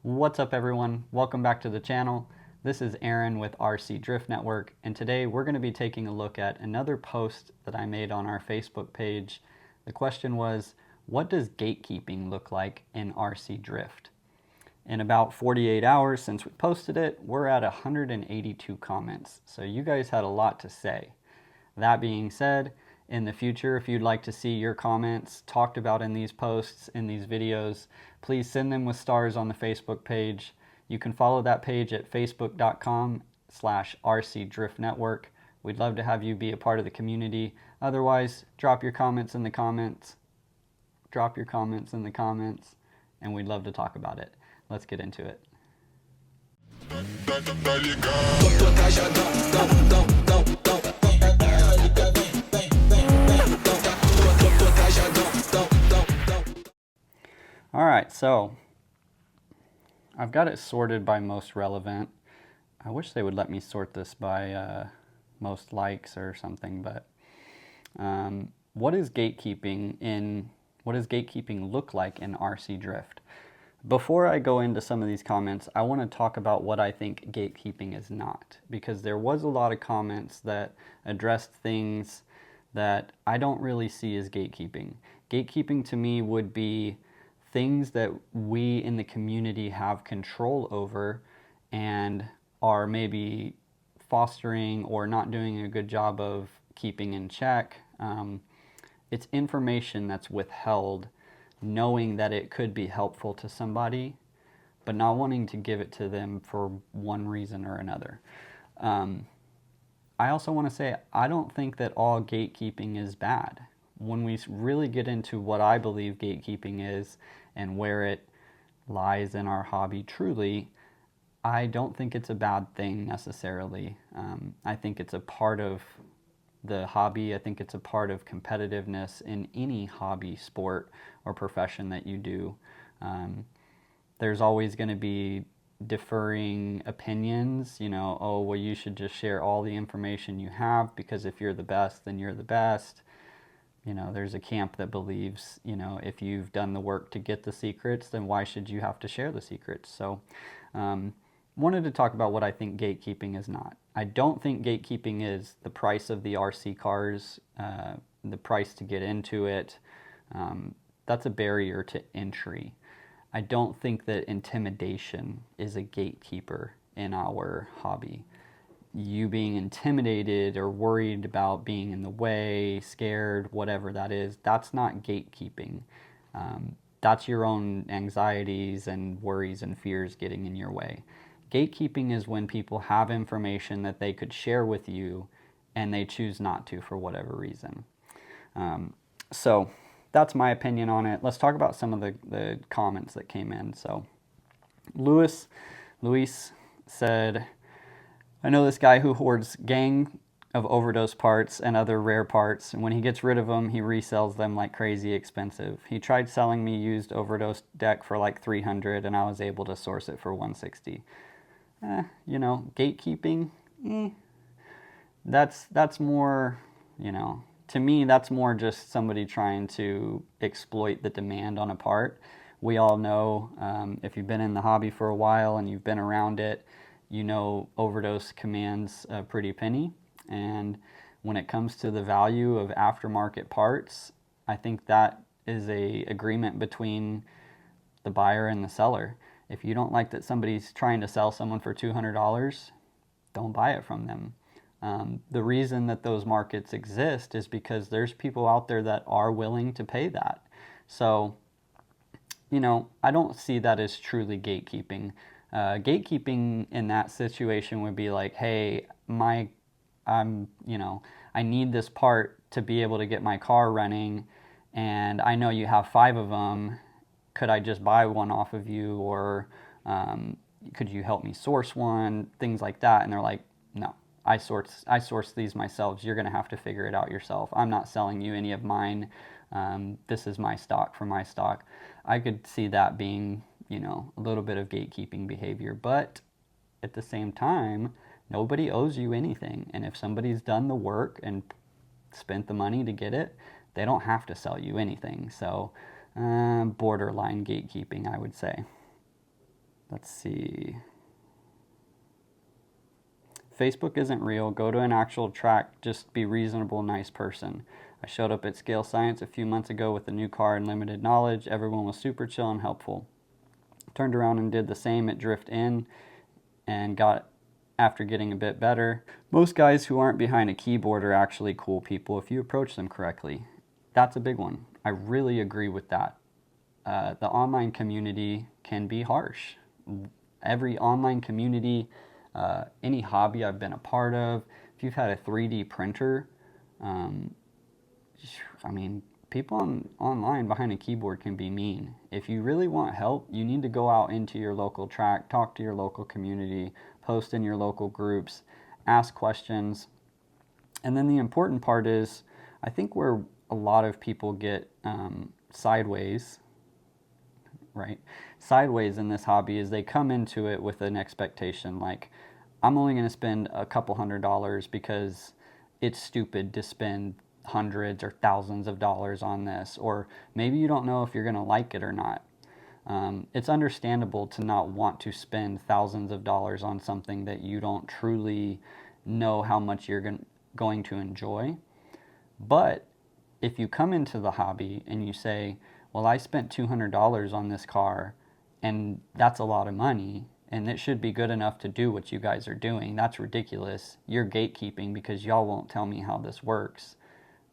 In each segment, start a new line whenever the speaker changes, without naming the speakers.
What's up everyone? Welcome back to the channel. This is Aaron with RC Drift Network, and today we're going to be taking a look at another post that I made on our Facebook page. The question was, what does gatekeeping look like in RC Drift? In about 48 hours since we posted it, we're at 182 comments, so you guys had a lot to say. That being said, in the future, if you'd like to see your comments talked about in these posts, in these videos, please send them with stars on the Facebook page. You can follow that page at facebook.com/RCDriftNetwork. We'd love to have you be a part of the community. Otherwise, drop your comments in the comments. And we'd love to talk about it. Let's get into it. All right, so I've got it sorted by most relevant. I wish they would let me sort this by most likes or something, but what does gatekeeping look like in RC Drift? Before I go into some of these comments, I want to talk about what I think gatekeeping is not, because there was a lot of comments that addressed things that I don't really see as gatekeeping. Gatekeeping to me would be things that we in the community have control over and are maybe fostering or not doing a good job of keeping in check. It's information that's withheld, knowing that it could be helpful to somebody, but not wanting to give it to them for one reason or another. I also want to say, I don't think that all gatekeeping is bad. When we really get into what I believe gatekeeping is and where it lies in our hobby truly, I don't think it's a bad thing necessarily. I think it's a part of the hobby. I think it's a part of competitiveness in any hobby, sport, or profession that you do. There's always going to be differing opinions, oh, well, you should just share all the information you have because if you're the best, then you're the best. There's a camp that believes, if you've done the work to get the secrets, then why should you have to share the secrets? So, wanted to talk about what I think gatekeeping is not. I don't think gatekeeping is the price of the RC cars, the price to get into it. That's a barrier to entry. I don't think that intimidation is a gatekeeper in our hobby. You being intimidated or worried about being in the way, scared, whatever that is, that's not gatekeeping. That's your own anxieties and worries and fears getting in your way. Gatekeeping is when people have information that they could share with you and they choose not to for whatever reason. So that's my opinion on it. Let's talk about some of the comments that came in. So Luis said, I know this guy who hoards gang of overdose parts and other rare parts, and when he gets rid of them, he resells them like crazy expensive. He tried selling me used overdose deck for like $300, and I was able to source it for $160. Gatekeeping, that's more, to me, that's more just somebody trying to exploit the demand on a part. We all know, if you've been in the hobby for a while and you've been around it, overdose commands a pretty penny, and when it comes to the value of aftermarket parts, I think that is a agreement between the buyer and the seller. If you don't like that somebody's trying to sell someone for $200, don't buy it from them. The reason that those markets exist is because there's people out there that are willing to pay that. So, I don't see that as truly gatekeeping. Gatekeeping in that situation would be like, hey, I need this part to be able to get my car running, and I know you have 5 of them. Could I just buy one off of you, or could you help me source one? Things like that. And they're like, no, I source these myself. You're going to have to figure it out yourself. I'm not selling you any of mine. This is my stock for my stock. I could see that being a little bit of gatekeeping behavior, but at the same time, nobody owes you anything. And if somebody's done the work and spent the money to get it, they don't have to sell you anything. So borderline gatekeeping, I would say. Let's see. Facebook isn't real. Go to an actual track. Just be reasonable, nice person. I showed up at Scale Science a few months ago with a new car and limited knowledge. Everyone was super chill and helpful. Turned around and did the same at Drift Inn and got after getting a bit better. Most guys who aren't behind a keyboard are actually cool people if you approach them correctly. That's a big one. I really agree with that. The online community can be harsh. Every online community, any hobby I've been a part of, if you've had a 3D printer, I mean, people online behind a keyboard can be mean. If you really want help, you need to go out into your local track, talk to your local community, post in your local groups, ask questions. And then the important part is, I think where a lot of people get sideways, right? Sideways in this hobby is they come into it with an expectation like, I'm only going to spend a couple $100s because it's stupid to spend hundreds or thousands of dollars on this, or maybe you don't know if you're going to like it or not. It's understandable to not want to spend thousands of dollars on something that you don't truly know how much you're going to enjoy. But if you come into the hobby and you say, well, I spent $200 on this car and that's a lot of money and it should be good enough to do what you guys are doing. That's ridiculous. You're gatekeeping because y'all won't tell me how this works.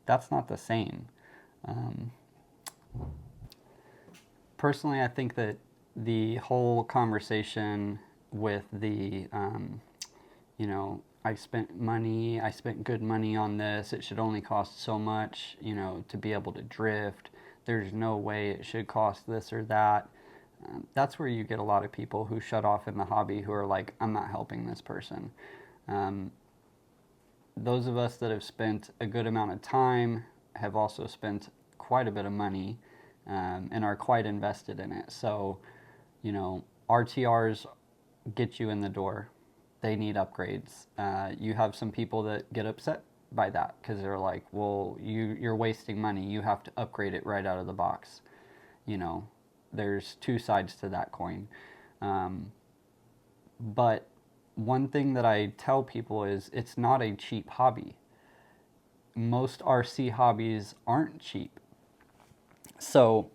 That's not the same. Personally, I think that the whole conversation with the, I spent good money on this, it should only cost so much, to be able to drift. There's no way it should cost this or that. That's where you get a lot of people who shut off in the hobby who are like, I'm not helping this person. Those of us that have spent a good amount of time have also spent quite a bit of money and are quite invested in it. So, RTRs get you in the door. They need upgrades. You have some people that get upset by that because they're like, well, you're wasting money. You have to upgrade it right out of the box. There's two sides to that coin. But one thing that I tell people is it's not a cheap hobby. Most RC hobbies aren't cheap. So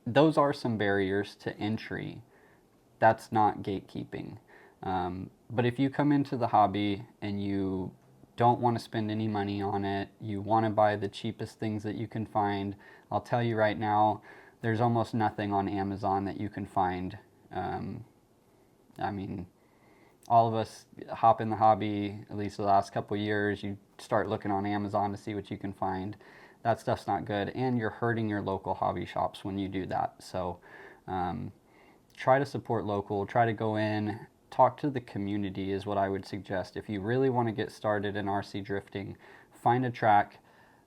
those are some barriers to entry. That's not gatekeeping. But if you come into the hobby and you don't want to spend any money on it, you want to buy the cheapest things that you can find, I'll tell you right now, there's almost nothing on Amazon that you can find. All of us hop in the hobby, at least the last couple of years, you start looking on Amazon to see what you can find. That stuff's not good, and you're hurting your local hobby shops when you do that. So try to support local, try to go in, talk to the community is what I would suggest. If you really want to get started in RC drifting, find a track.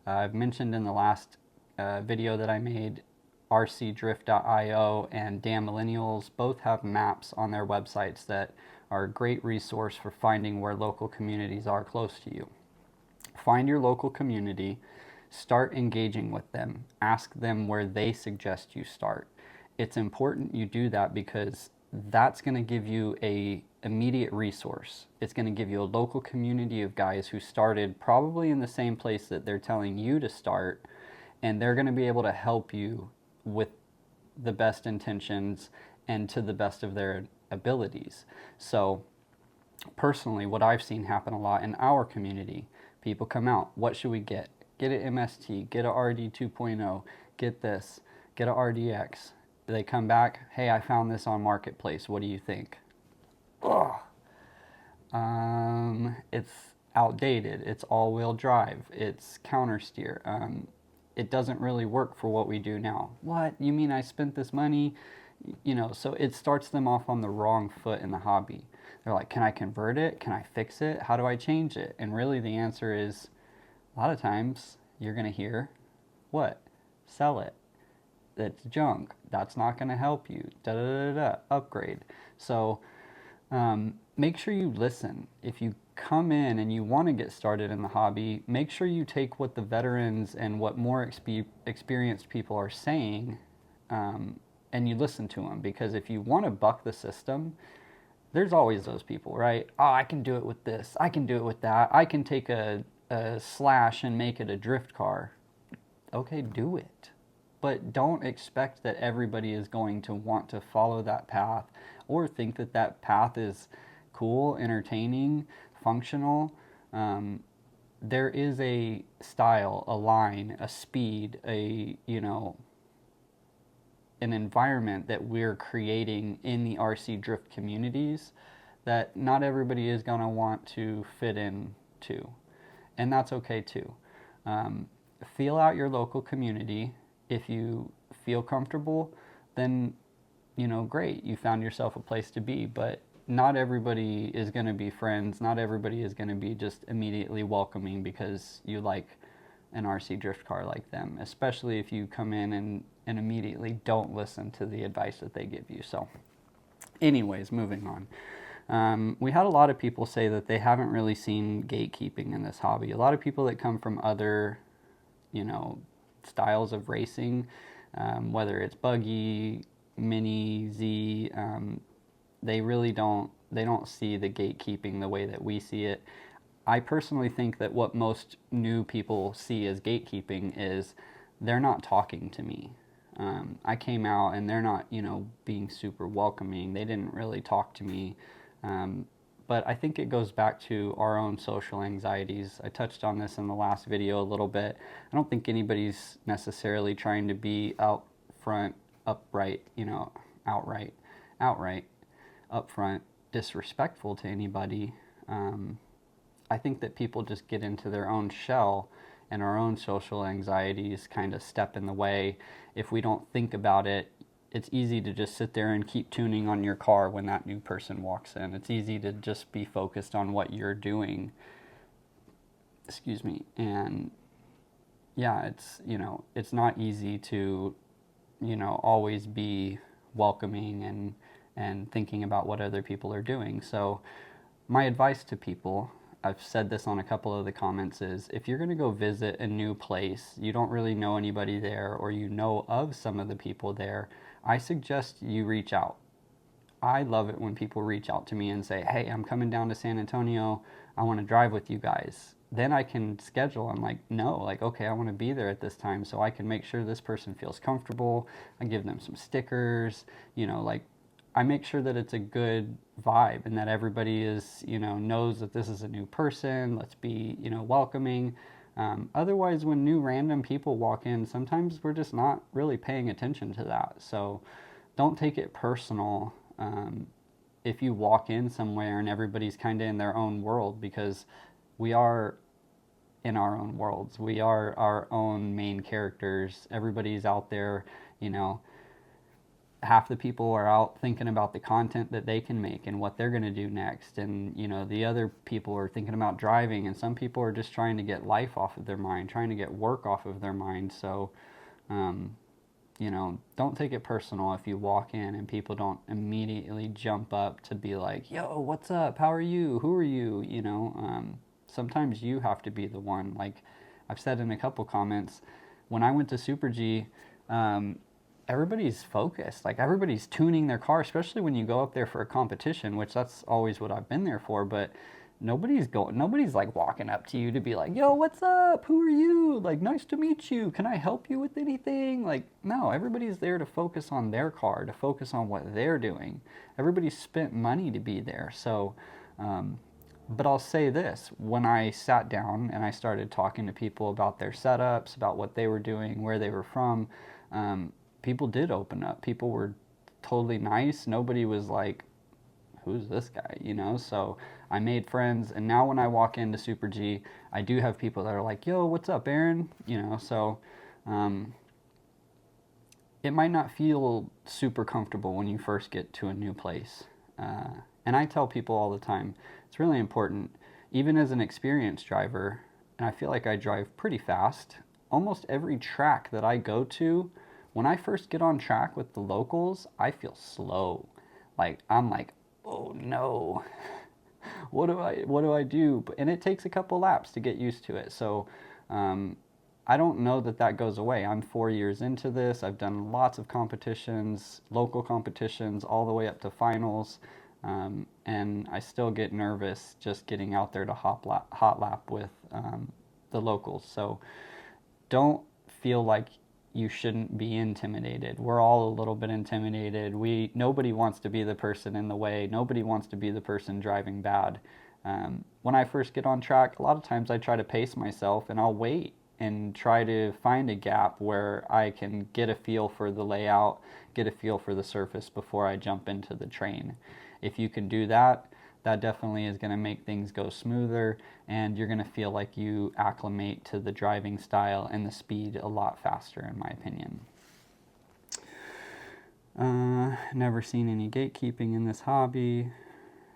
I've mentioned in the last video that I made, rcdrift.io and Damn Millennials both have maps on their websites that are a great resource for finding where local communities are close to you. Find your local community, start engaging with them, ask them where they suggest you start. It's important you do that because that's going to give you a immediate resource. It's going to give you a local community of guys who started probably in the same place that they're telling you to start, and they're going to be able to help you with the best intentions and to the best of their abilities. So personally, what I've seen happen a lot in our community, people come out, what should we get? Get an MST, get a RD 2.0, get this, get a RDX. They come back, hey, I found this on Marketplace, what do you think? It's outdated, it's all-wheel drive, it's counter steer. It doesn't really work for what we do now. What? You mean I spent this money? So it starts them off on the wrong foot in the hobby. They're like, can I convert it? Can I fix it? How do I change it? And really the answer is, a lot of times you're going to hear, what? Sell it. That's junk. That's not going to help you. Upgrade. So make sure you listen. If you come in and you want to get started in the hobby, make sure you take what the veterans and what more experienced people are saying and you listen to them, because if you want to buck the system, there's always those people, right? Oh, I can do it with this. I can do it with that. I can take a slash and make it a drift car. Okay, do it. But don't expect that everybody is going to want to follow that path or think that that path is cool, entertaining, functional. There is a style, a line, a speed, an environment that we're creating in the RC drift communities that not everybody is going to want to fit in to. And that's okay too. Feel out your local community. If you feel comfortable, then, great, you found yourself a place to be. But not everybody is going to be friends. Not everybody is going to be just immediately welcoming because you like an RC drift car like them, especially if you come in and immediately don't listen to the advice that they give you. So anyways, moving on. We had a lot of people say that they haven't really seen gatekeeping in this hobby. A lot of people that come from other, styles of racing, whether it's buggy, mini, Z, they really don't see the gatekeeping the way that we see it. I personally think that what most new people see as gatekeeping is they're not talking to me. I came out and they're not, being super welcoming. They didn't really talk to me. But I think it goes back to our own social anxieties. I touched on this in the last video a little bit. I don't think anybody's necessarily trying to be out front, upright, outright, upfront, disrespectful to anybody. I think that people just get into their own shell, and our own social anxieties kind of step in the way. If we don't think about it, it's easy to just sit there and keep tuning on your car when that new person walks in. It's easy to just be focused on what you're doing. Excuse me. And yeah, it's not easy to, always be welcoming and thinking about what other people are doing. So my advice to people, I've said this on a couple of the comments, is if you're going to go visit a new place, you don't really know anybody there, or you know of some of the people there, I suggest you reach out. I love it when people reach out to me and say, hey, I'm coming down to San Antonio. I want to drive with you guys. Then I can schedule. I'm like, no, okay, I want to be there at this time so I can make sure this person feels comfortable. I give them some stickers, I make sure that it's a good vibe and that everybody is, knows that this is a new person. Let's be, welcoming. Otherwise, when new random people walk in, sometimes we're just not really paying attention to that. So don't take it personal if you walk in somewhere and everybody's kind of in their own world, because we are in our own worlds. We are our own main characters. Everybody's out there, half the people are out thinking about the content that they can make and what they're going to do next, and the other people are thinking about driving, and some people are just trying to get life off of their mind, trying to get work off of their mind. So don't take it personal if you walk in and people don't immediately jump up to be like, yo, what's up, how are you, who are you, sometimes you have to be the one. Like I've said in a couple comments, when I went to Super G, everybody's focused, everybody's tuning their car, especially when you go up there for a competition, which that's always what I've been there for. But nobody's walking up to you to be like, yo, what's up, who are you, nice to meet you, can I help you with anything? No, everybody's there to focus on their car, to focus on what they're doing. Everybody's spent money to be there. So but I'll say this, when I sat down and I started talking to people about their setups, about what they were doing, where they were from, people did open up. People were totally nice. Nobody was like, who's this guy, So I made friends, and now when I walk into Super G, I do have people that are like, yo, what's up, Aaron? So it might not feel super comfortable when you first get to a new place. And I tell people all the time, it's really important, even as an experienced driver, and I feel like I drive pretty fast, almost every track that I go to, when I first get on track with the locals, I feel slow. I'm like, oh no, what do I do? And it takes a couple laps to get used to it. So I don't know that that goes away. I'm 4 years into this. I've done lots of competitions, local competitions, all the way up to finals. And I still get nervous just getting out there to hot lap with the locals. So don't feel like you shouldn't be intimidated. We're all a little bit intimidated. Nobody wants to be the person in the way. Nobody wants to be the person driving bad. When I first get on track, a lot of times I try to pace myself and I'll wait and try to find a gap where I can get a feel for the layout, get a feel for the surface before I jump into the train. If you can do that, that definitely is going to make things go smoother, and you're going to feel like you acclimate to the driving style and the speed a lot faster, in my opinion. Never seen any gatekeeping in this hobby.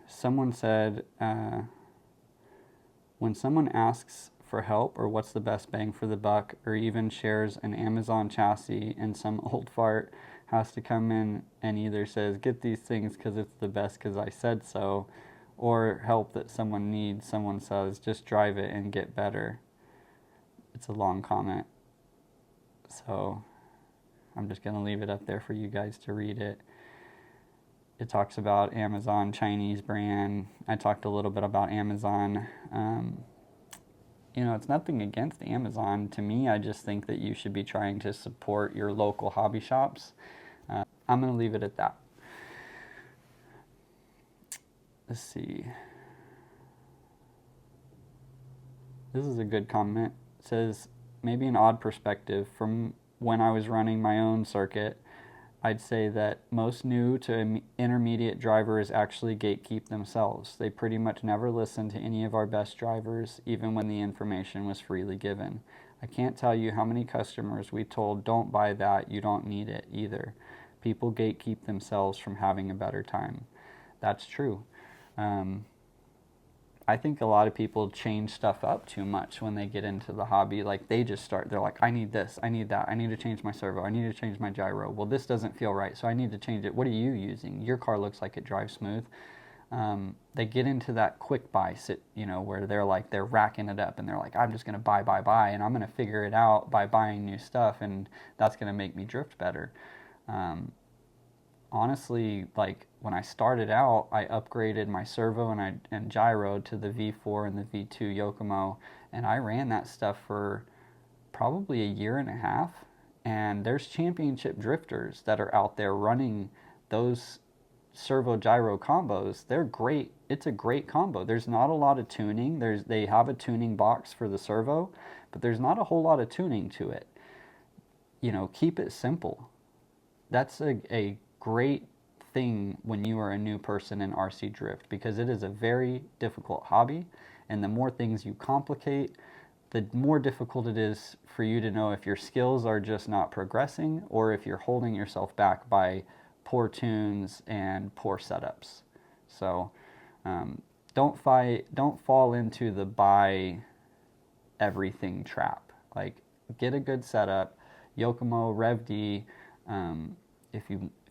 Someone said, when someone asks for help or what's the best bang for the buck, or even shares an Amazon chassis and some old fart has to come in and either says, get these things because it's the best because I said so, or help that someone needs, someone says, just drive it and get better. It's a long comment, so I'm just going to leave it up there for you guys to read it. It talks about Amazon, Chinese brand. I talked a little bit about Amazon. It's nothing against Amazon. To me, I just think that you should be trying to support your local hobby shops. I'm going to leave it at that. Let's see. This is a good comment. It says, maybe an odd perspective from when I was running my own circuit. I'd say that most new to intermediate drivers actually gatekeep themselves. They pretty much never listen to any of our best drivers, even when the information was freely given. I can't tell you how many customers we told, don't buy that, you don't need it either. People gatekeep themselves from having a better time. That's true. I think a lot of people change stuff up too much when they get into the hobby. Like, they just start, they're like, I need this, I need that, I need to change my servo, I need to change my gyro. Well, this doesn't feel right, so I need to change it. What are you using? Your car looks like it drives smooth. They get into that quick buy where they're racking it up and they're like, I'm just going to buy, and I'm going to figure it out by buying new stuff, and that's going to make me drift better. Honestly, like, when I started out, I upgraded my servo and gyro to the V4 and the V2 Yokomo, and I ran that stuff for probably a year and a half. And there's championship drifters that are out there running those servo gyro combos. They're great. It's a great combo. There's not a lot of tuning. They have a tuning box for the servo, but there's not a whole lot of tuning to it. Keep it simple. That's a great thing when you are a new person in RC drift, because it is a very difficult hobby, and the more things you complicate, the more difficult it is for you to know if your skills are just not progressing or if you're holding yourself back by poor tunes and poor setups. So don't fall into the buy everything trap. Like, get a good setup. Yokomo, Rev D. If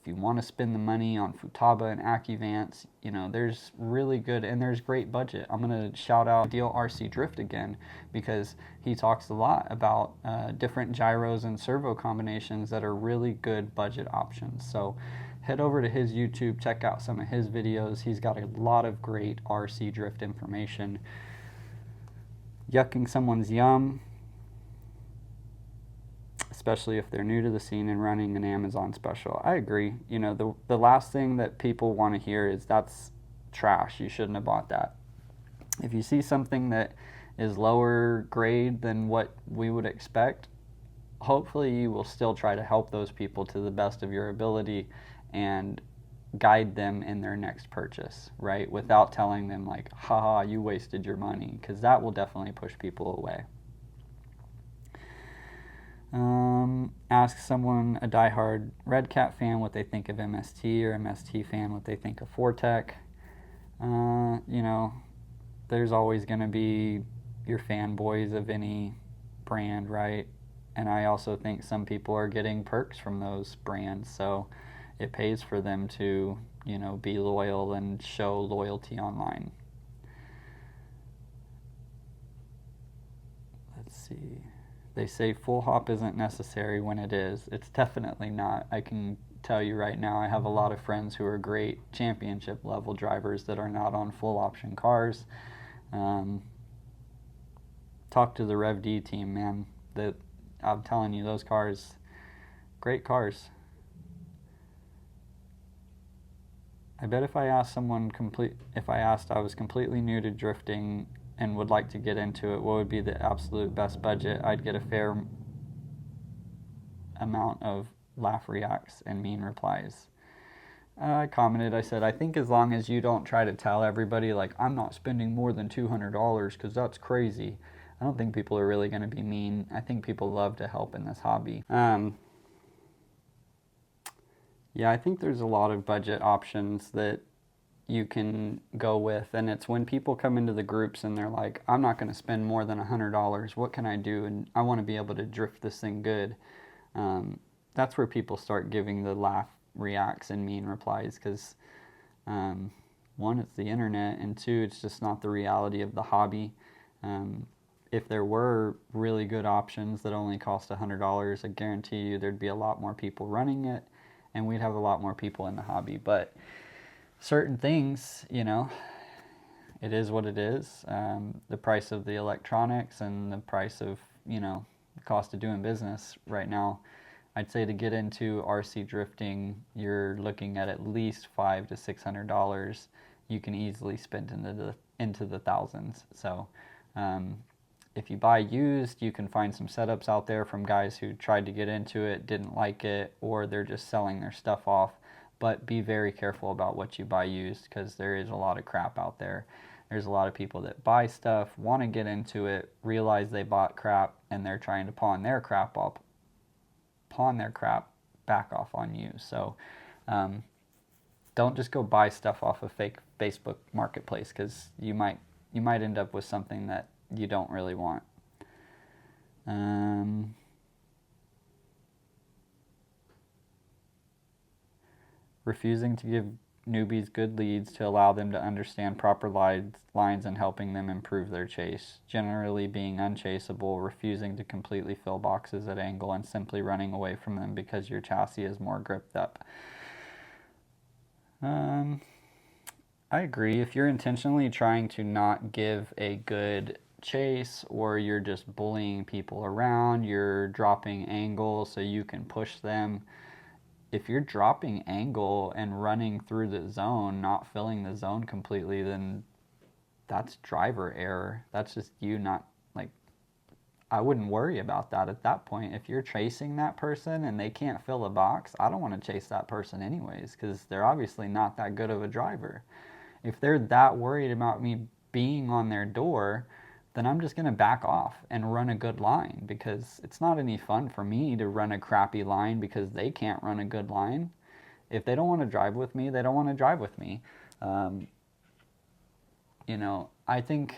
you want to spend the money on Futaba and Accuvance, there's really good, and there's great budget. I'm going to shout out Deal RC Drift again, because he talks a lot about different gyros and servo combinations that are really good budget options. So head over to his YouTube, check out some of his videos. He's got a lot of great RC drift information. Yucking someone's yum, especially if they're new to the scene and running an Amazon special. I agree. The last thing that people want to hear is, that's trash, you shouldn't have bought that. If you see something that is lower grade than what we would expect, hopefully you will still try to help those people to the best of your ability and guide them in their next purchase, right? Without telling them like, haha, you wasted your money, because that will definitely push people away. Ask someone, a diehard Red Cat fan, what they think of MST, or MST fan what they think of Fortec. There's always going to be your fanboys of any brand, right? And I also think some people are getting perks from those brands, so it pays for them to, be loyal and show loyalty online. Let's see. They say full hop isn't necessary when it is. It's definitely not. I can tell you right now, I have a lot of friends who are great championship level drivers that are not on full option cars. Um, Talk to the Rev D team, man. That I'm telling you, those cars, great cars. I bet if I asked I was completely new to drifting and would like to get into it, what would be the absolute best budget? I'd get a fair amount of laugh reacts and mean replies. I commented, I said, I think as long as you don't try to tell everybody, like, I'm not spending more than $200 because that's crazy. I don't think people are really going to be mean. I think people love to help in this hobby. Yeah, I think there's a lot of budget options that you can go with, and it's when people come into the groups and they're like, I'm not going to spend more than $100. What can I do? And I want to be able to drift this thing good. That's where people start giving the laugh reacts and mean replies, because one, it's the internet, and two, it's just not the reality of the hobby. If there were really good options that only cost $100, I guarantee you there'd be a lot more people running it, and we'd have a lot more people in the hobby. But certain things, it is what it is. The price of the electronics and the price of, the cost of doing business right now, I'd say to get into RC drifting, you're looking at least $500 to $600. You can easily spend into the thousands. So if you buy used, you can find some setups out there from guys who tried to get into it, didn't like it, or they're just selling their stuff off. But be very careful about what you buy used, because there is a lot of crap out there. There's a lot of people that buy stuff, want to get into it, realize they bought crap, and they're trying to pawn their crap back off on you. So don't just go buy stuff off a fake Facebook marketplace, because you might end up with something that you don't really want. Refusing to give newbies good leads to allow them to understand proper lines and helping them improve their chase. Generally being unchaseable, refusing to completely fill boxes at angle, and simply running away from them because your chassis is more gripped up. I agree. If you're intentionally trying to not give a good chase, or you're just bullying people around, you're dropping angle so you can push them. If you're dropping angle and running through the zone, not filling the zone completely, then that's driver error. That's just you not, I wouldn't worry about that at that point. If you're chasing that person and they can't fill a box, I don't want to chase that person anyways, because they're obviously not that good of a driver. If they're that worried about me being on their door, then I'm just going to back off and run a good line, because it's not any fun for me to run a crappy line because they can't run a good line. If they don't want to drive with me, they don't want to drive with me. I think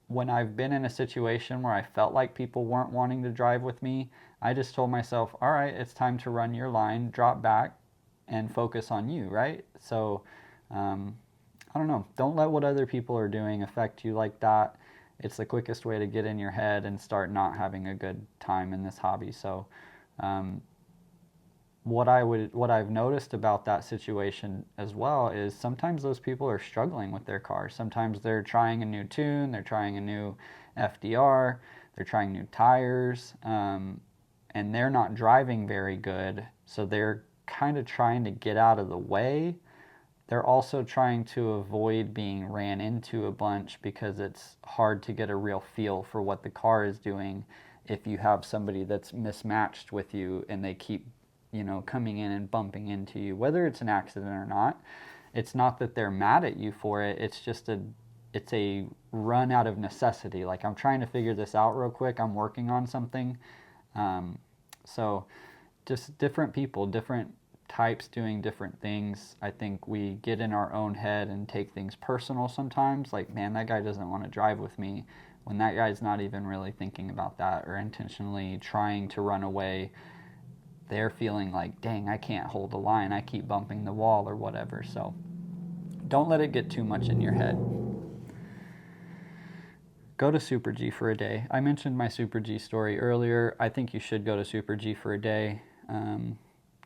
when I've been in a situation where I felt like people weren't wanting to drive with me, I just told myself, all right, it's time to run your line, drop back, and focus on you, right? So, I don't know. Don't let what other people are doing affect you like that. It's the quickest way to get in your head and start not having a good time in this hobby. So, what I've noticed about that situation as well is sometimes those people are struggling with their car. Sometimes they're trying a new tune, they're trying a new FDR, they're trying new tires, and they're not driving very good. So they're kind of trying to get out of the way. They're also trying to avoid being ran into a bunch, because it's hard to get a real feel for what the car is doing if you have somebody that's mismatched with you and they keep, coming in and bumping into you, whether it's an accident or not. It's not that they're mad at you for it. It's just it's a run out of necessity. Like, I'm trying to figure this out real quick. I'm working on something. So just different people, different types doing different things. I think we get in our own head and take things personal sometimes. Like, man, that guy doesn't want to drive with me, when that guy's not even really thinking about that or intentionally trying to run away. They're feeling like, dang, I can't hold the line. I keep bumping the wall or whatever. So don't let it get too much in your head. Go to Super G for a day. I mentioned my Super G story earlier. I think you should go to Super G for a day.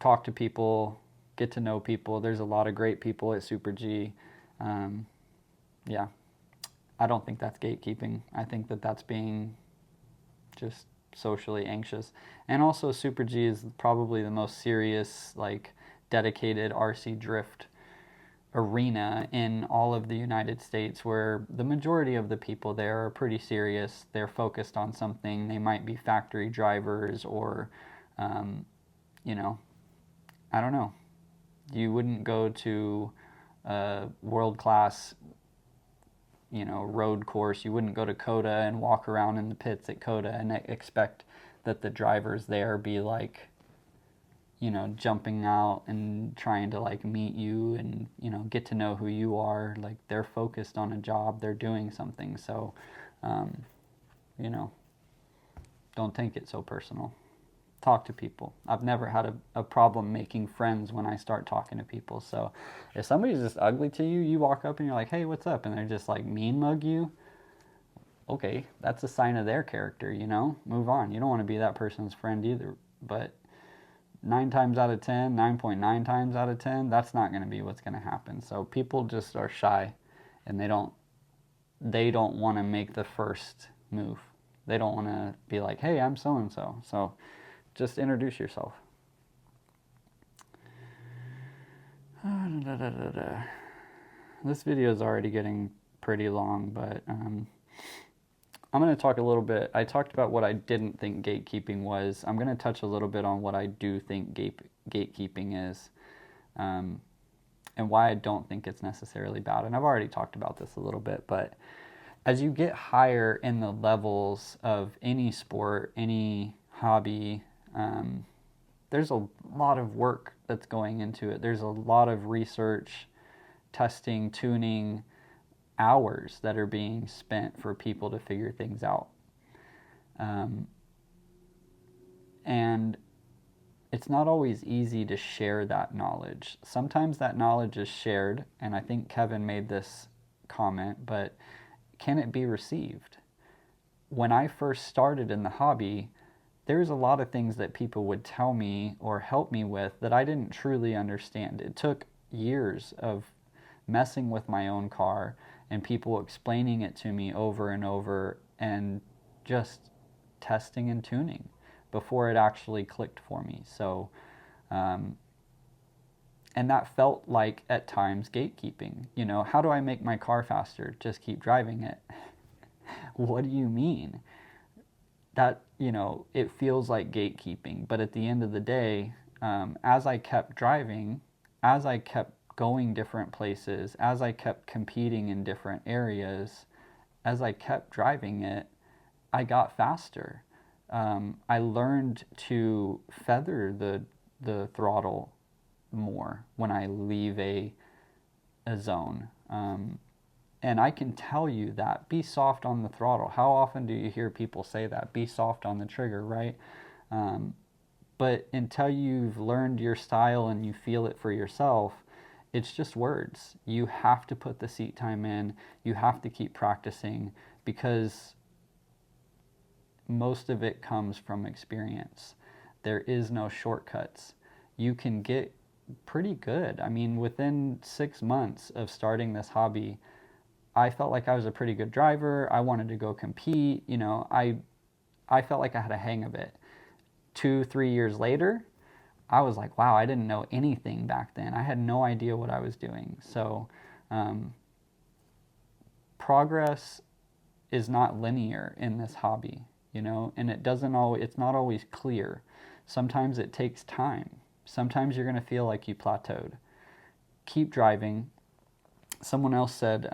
Talk to people, get to know people. There's a lot of great people at Super G. Yeah, I don't think that's gatekeeping. I think that that's being just socially anxious. And also, Super G is probably the most serious, like, dedicated RC drift arena in all of the United States, where the majority of the people there are pretty serious. They're focused on something. They might be factory drivers or, you know, I don't know. You wouldn't go to a world-class, road course. You wouldn't go to COTA and walk around in the pits at COTA and expect that the drivers there be like, jumping out and trying to like meet you and, get to know who you are. Like, they're focused on a job, they're doing something. So, you know, don't take it so personal. Talk to people. I've never had a problem making friends when I start talking to people. So if somebody's just ugly to you, you walk up and you're like, hey, what's up? And they're just like mean mug you. Okay, that's a sign of their character, Move on. You don't want to be that person's friend either. But 9 times out of 10, 9.9 times out of 10, that's not going to be what's going to happen. So people just are shy and they don't want to make the first move. They don't want to be like, hey, I'm so and so. So just introduce yourself. This video is already getting pretty long, but I'm going to talk a little bit. I talked about what I didn't think gatekeeping was. I'm going to touch a little bit on what I do think gatekeeping is, and why I don't think it's necessarily bad. And I've already talked about this a little bit, but as you get higher in the levels of any sport, any hobby, there's a lot of work that's going into it. There's a lot of research, testing, tuning, hours that are being spent for people to figure things out. And it's not always easy to share that knowledge. Sometimes that knowledge is shared, and I think Kevin made this comment, but can it be received? When I first started in the hobby, there's a lot of things that people would tell me or help me with that I didn't truly understand. It took years of messing with my own car and people explaining it to me over and over and just testing and tuning before it actually clicked for me. So, and that felt like at times gatekeeping. How do I make my car faster? Just keep driving it. What do you mean? That, it feels like gatekeeping. But at the end of the day, as I kept driving, as I kept going different places, as I kept competing in different areas, as I kept driving it, I got faster. I learned to feather the throttle more when I leave a zone. And I can tell you that. Be soft on the throttle. How often do you hear people say that? Be soft on the trigger, right? But until you've learned your style and you feel it for yourself, it's just words. You have to put the seat time in. You have to keep practicing, because most of it comes from experience. There is no shortcuts. You can get pretty good. I mean, within 6 months of starting this hobby, I felt like I was a pretty good driver. I wanted to go compete. I felt like I had a hang of it. 2-3 years later, I was like, wow, I didn't know anything back then. I had no idea what I was doing. So progress is not linear in this hobby, and it's not always clear. Sometimes it takes time. Sometimes you're going to feel like you plateaued. Keep driving. Someone else said,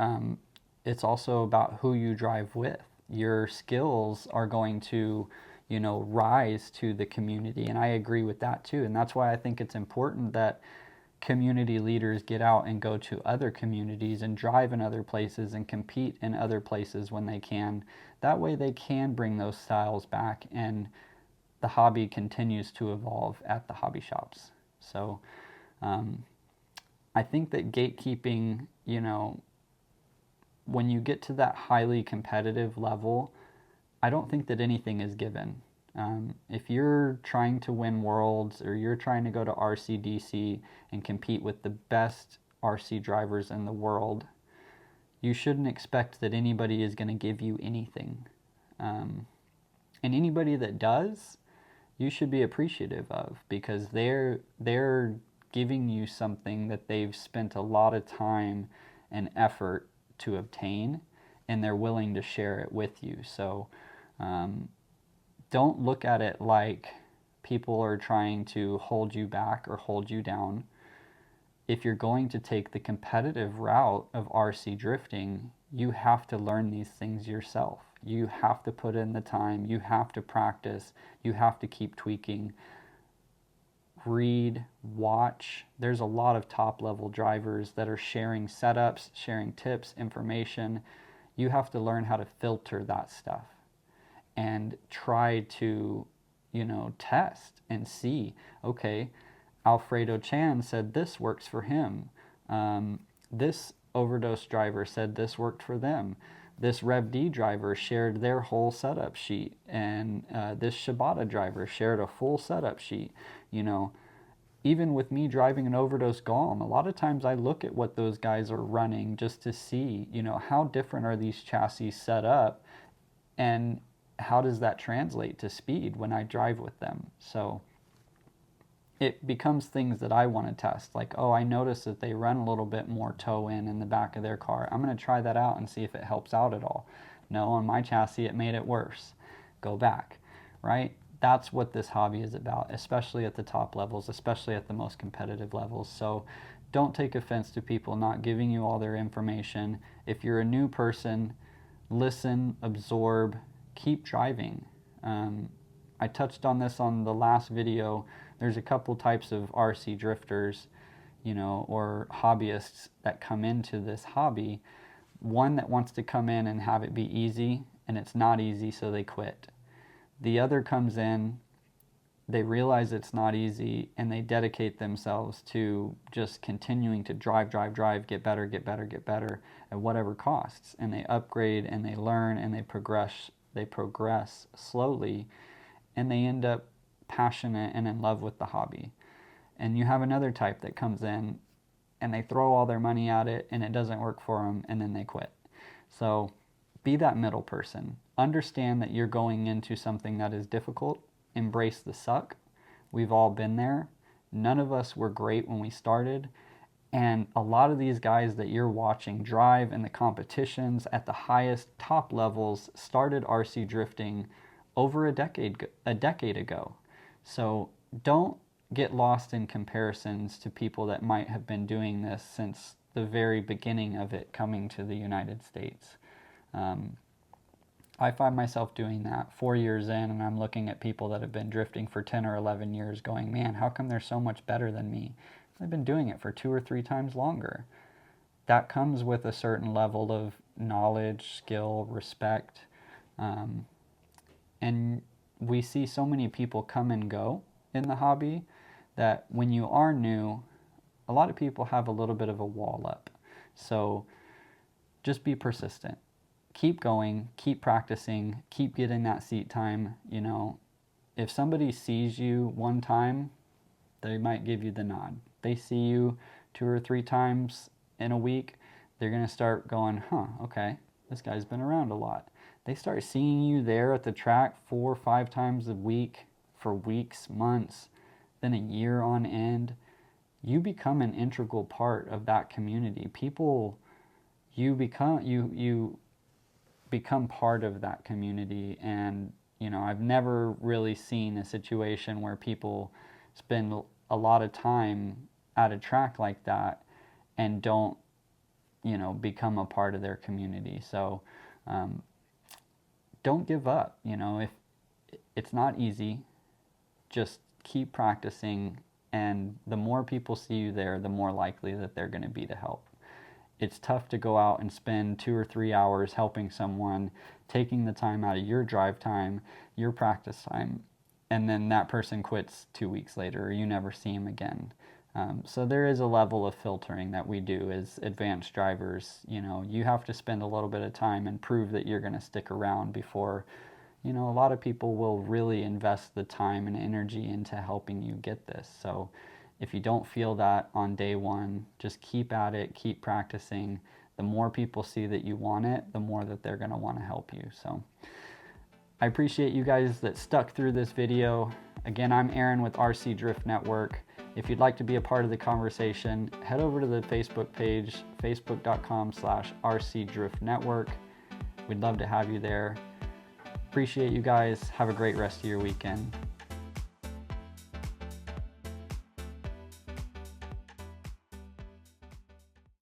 it's also about who you drive with. Your skills are going to, rise to the community. And I agree with that too. And that's why I think it's important that community leaders get out and go to other communities and drive in other places and compete in other places when they can. That way they can bring those styles back and the hobby continues to evolve at the hobby shops. So I think that gatekeeping, when you get to that highly competitive level, I don't think that anything is given. If you're trying to win worlds or you're trying to go to RCDC and compete with the best RC drivers in the world, you shouldn't expect that anybody is going to give you anything. And anybody that does, you should be appreciative of, because they're giving you something that they've spent a lot of time and effort to obtain, and they're willing to share it with you. So don't look at it like people are trying to hold you back or hold you down. If you're going to take the competitive route of RC drifting, you have to learn these things yourself. You have to put in the time, you have to practice, you have to keep tweaking. Read, watch. There's a lot of top level drivers that are sharing setups, sharing tips, information. You have to learn how to filter that stuff and try to, test and see, okay, Alfredo Chan said this works for him. This overdose driver said this worked for them. This Rev D driver shared their whole setup sheet, and this Shibata driver shared a full setup sheet. Even with me driving an overdose Golem, a lot of times I look at what those guys are running just to see, how different are these chassis set up, and how does that translate to speed when I drive with them. So it becomes things that I want to test. Like, oh, I notice that they run a little bit more toe in the back of their car. I'm going to try that out and see if it helps out at all. No, on my chassis, it made it worse. Go back, right? That's what this hobby is about, especially at the top levels, especially at the most competitive levels. So don't take offense to people not giving you all their information. If you're a new person, listen, absorb, keep driving. I touched on this on the last video. There's a couple types of RC drifters, or hobbyists that come into this hobby. One that wants to come in and have it be easy, and it's not easy, so they quit. The other comes in, they realize it's not easy, and they dedicate themselves to just continuing to drive, get better, at whatever costs. And they upgrade, and they learn, and they progress slowly, and they end up passionate and in love with the hobby. And you have another type that comes in and they throw all their money at it and it doesn't work for them, and then they quit. So be that middle person. Understand that you're going into something that is difficult. Embrace the suck. We've all been there. None of us were great when we started. And a lot of these guys that you're watching drive in the competitions at the highest top levels started RC drifting over a decade ago. So don't get lost in comparisons to people that might have been doing this since the very beginning of it coming to the United States. I find myself doing that 4 years in, and I'm looking at people that have been drifting for 10 or 11 years going, man, how come they're so much better than me? I've been doing it for 2 or 3 times longer. That comes with a certain level of knowledge, skill, respect. And we see so many people come and go in the hobby that when you are new, a lot of people have a little bit of a wall up. So just be persistent. Keep going, keep practicing, keep getting that seat time. If somebody sees you one time, they might give you the nod. They see you 2 or 3 times in a week, they're going to start going, okay, this guy's been around a lot. They start seeing you there at the track 4 or 5 times a week for weeks, months, then a year on end. You become an integral part of that community. You become part of that community. And I've never really seen a situation where people spend a lot of time at a track like that and don't become a part of their community. So don't give up. If it's not easy, just keep practicing, and the more people see you there, the more likely that they're going to be to help. It's tough to go out and spend 2 or 3 hours helping someone, taking the time out of your drive time, your practice time, and then that person quits 2 weeks later, or you never see him again. So there is a level of filtering that we do as advanced drivers. You have to spend a little bit of time and prove that you're going to stick around before, a lot of people will really invest the time and energy into helping you get this. So if you don't feel that on day one, just keep at it, keep practicing. The more people see that you want it, the more that they're going to want to help you. So I appreciate you guys that stuck through this video. Again, I'm Aaron with RC Drift Network. If you'd like to be a part of the conversation, head over to the Facebook page, facebook.com/RC Drift Network. We'd love to have you there. Appreciate you guys. Have a great rest of your weekend.